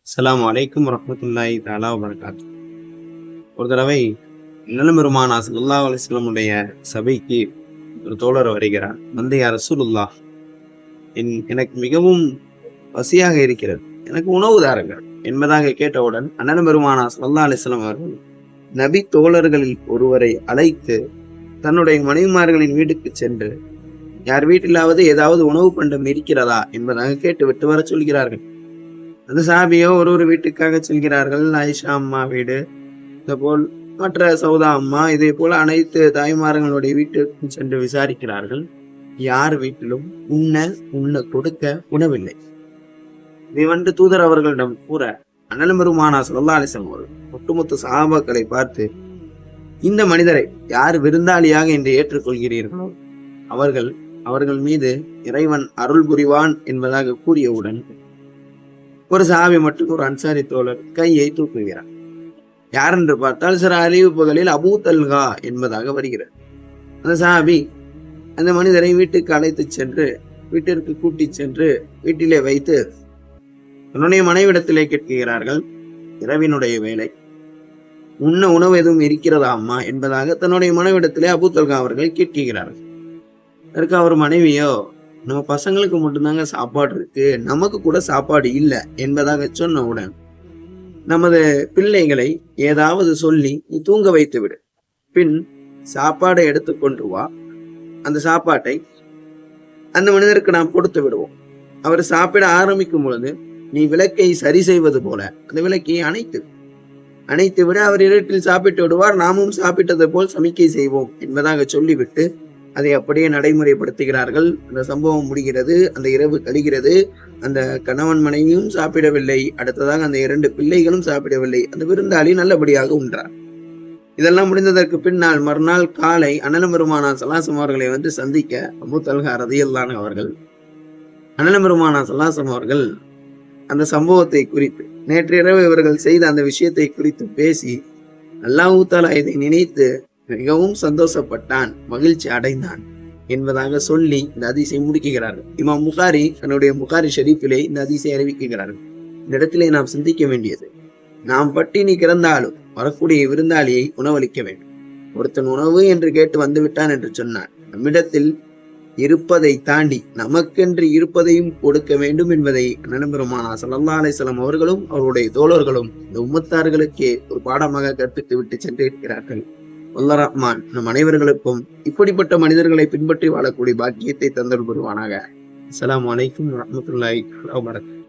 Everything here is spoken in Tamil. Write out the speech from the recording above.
அஸ்ஸலாமு அலைக்கும் வரஹ்மத்துல்லாஹி தஆலா வபரகாத்துஹு. ஒரு தடவை பெருமானா ஸல்லல்லாஹு அலைஹி வஸல்லமுடைய சபைக்கு ஒரு தோழர் வருகிறார். வந்து, யா ரசூலுல்லாஹ், எனக்கு மிகவும் பசியாக இருக்கிறது, எனக்கு உணவு தாருங்கள் என்பதாக கேட்டவுடன் பெருமானா ஸல்லல்லாஹு அலைஹி வஸல்லம் அவர்கள் நபி தோழர்களில் ஒருவரை அழைத்து தன்னுடைய மனைவிமார்களின் வீட்டுக்கு சென்று, யார் வீட்டிலாவது ஏதாவது உணவு பண்டம் இருக்கிறதா என்பதாக கேட்டுவிட்டு வர சொல்கிறார்கள். அந்த சாபியோ ஒரு வீட்டுக்காக செல்கிறார்கள். ஆயிஷா அம்மா வீடு, இதே போல் மற்ற சௌதா அம்மா, இதே போல அனைத்து தாய்மார்களுடைய வீட்டுக்கு சென்று விசாரிக்கிறார்கள். யார் வீட்டிலும் உண்ண கொடுக்க உணவில்லை. இதை வந்து தூதர் அவர்களிடம் கூற, அண்ணல் பெருமானா ஸல்லல்லாஹு அலைஹி வஸல்லம் அவர்கள் ஒட்டுமொத்த சஹாபாக்களை பார்த்து, இந்த மனிதரை யார் விருந்தாளியாக இன்று ஏற்றுக்கொள்கிறீர்களோ அவர்கள் மீது இறைவன் அருள் புரிவான் என்பதாக கூறியவுடன் ஒரு சஹாபி மட்டும், ஒரு அன்சாரி தோழர் கையை தூக்குகிறார். யார் என்று பார்த்தால் சில அறிவிப்புகளில் அபூ தல்ஹா என்பதாக வருகிறது. அந்த சஹாபி அந்த மனிதரை வீட்டுக்கு அழைத்து சென்று, வீட்டிற்கு கூட்டி சென்று வீட்டிலே வைத்து தன்னுடைய மனைவிடத்திலே கேட்கிறார்கள். இரவினுடைய வேலை, உண்ண உணவு எதுவும் இருக்கிறதா அம்மா என்பதாக தன்னுடைய மனைவிடத்திலே அபூ தல்ஹா அவர்கள் கேட்கிறார்கள். அதற்கு அவர் மனைவியோ, நம்ம பசங்களுக்கு மட்டும்தாங்க சாப்பாடு இருக்கு, நமக்கு கூட சாப்பாடு இல்லை என்பதாக சொன்னவுடன், நமது பிள்ளைகளை ஏதாவது சொல்லி நீ தூங்க வைத்து விடு, பின் சாப்பாடை எடுத்துக்கொண்டு வா, அந்த சாப்பாட்டை அந்த மனிதருக்கு நாம் கொடுத்து விடுவோம். அவர் சாப்பிட ஆரம்பிக்கும் பொழுது நீ விளக்கை சரி செய்வது போல அந்த விளக்கை அணைத்து விட அவர் இருட்டில் சாப்பிட்டு விடுவார், நாமும் சாப்பிட்டது போல் சமிக்கை செய்வோம் என்பதாக சொல்லிவிட்டு அதை அப்படியே நடைமுறைப்படுத்துகிறார்கள். அந்த சம்பவம் முடிகிறது. அந்த இரவு கழிகிறது. அந்த கணவன் மனைவியும் சாப்பிடவில்லை. அடுத்ததாக அந்த 2 பிள்ளைகளும் சாப்பிடவில்லை. அந்த விருந்தாளி நல்லபடியாக உண்டார். இதெல்லாம் முடிந்ததற்கு பின்னால் மறுநாள் காலை அண்ணல் பெருமானா ஸல்லல்லாஹு அவர்களை வந்து சந்திக்க அபூ தல்ஹா ரலியல்லாஹு அவர்கள் அண்ணல் பெருமானா ஸல்லல்லாஹு அவர்கள் அந்த சம்பவத்தை குறித்து, நேற்றிரவு இவர்கள் செய்த அந்த விஷயத்தை குறித்து பேசி, அல்லாஹ் தஆலா இதை நினைத்து மிகவும் சந்தோஷப்பட்டான், மகிழ்ச்சி அடைந்தான் என்பதாக சொல்லி இந்த ஹதீஸை முடிக்கிறார்கள். இமாம் புகாரி தன்னுடைய புகாரி ஷரீஃபிலே இந்த ஹதீஸை அறிவிக்கிறார்கள். இந்த இடத்திலே நாம் சிந்திக்க வேண்டியது, நாம் பட்டினி கிடந்தாலும் வரக்கூடிய விருந்தாளியை உணவளிக்க வேண்டும். ஒருத்தன் உணவு என்று கேட்டு வந்துவிட்டான் என்று சொன்னான், நம்மிடத்தில் இருப்பதை தாண்டி நமக்கென்று இருப்பதையும் கொடுக்க வேண்டும் என்பதை அண்ணல் பெருமானா ஸல்லல்லாஹு அலைஹி வஸல்லம் அவர்களும் அவருடைய தோழர்களும் இந்த உம்மத்தார்களுக்கே ஒரு பாடமாக கற்பித்து விட்டு சென்று இருக்கிறார்கள். அல்லாஹ் ரஹ்மான் நம் அனைவர்களுக்கும் இப்படிப்பட்ட மனிதர்களை பின்பற்றி வாழக்கூடிய பாக்கியத்தை தந்தல் புரிவானாக. அஸ்ஸலாமு அலைக்கும் வரஹ்மத்துல்லாஹி வபரகாத்துஹு.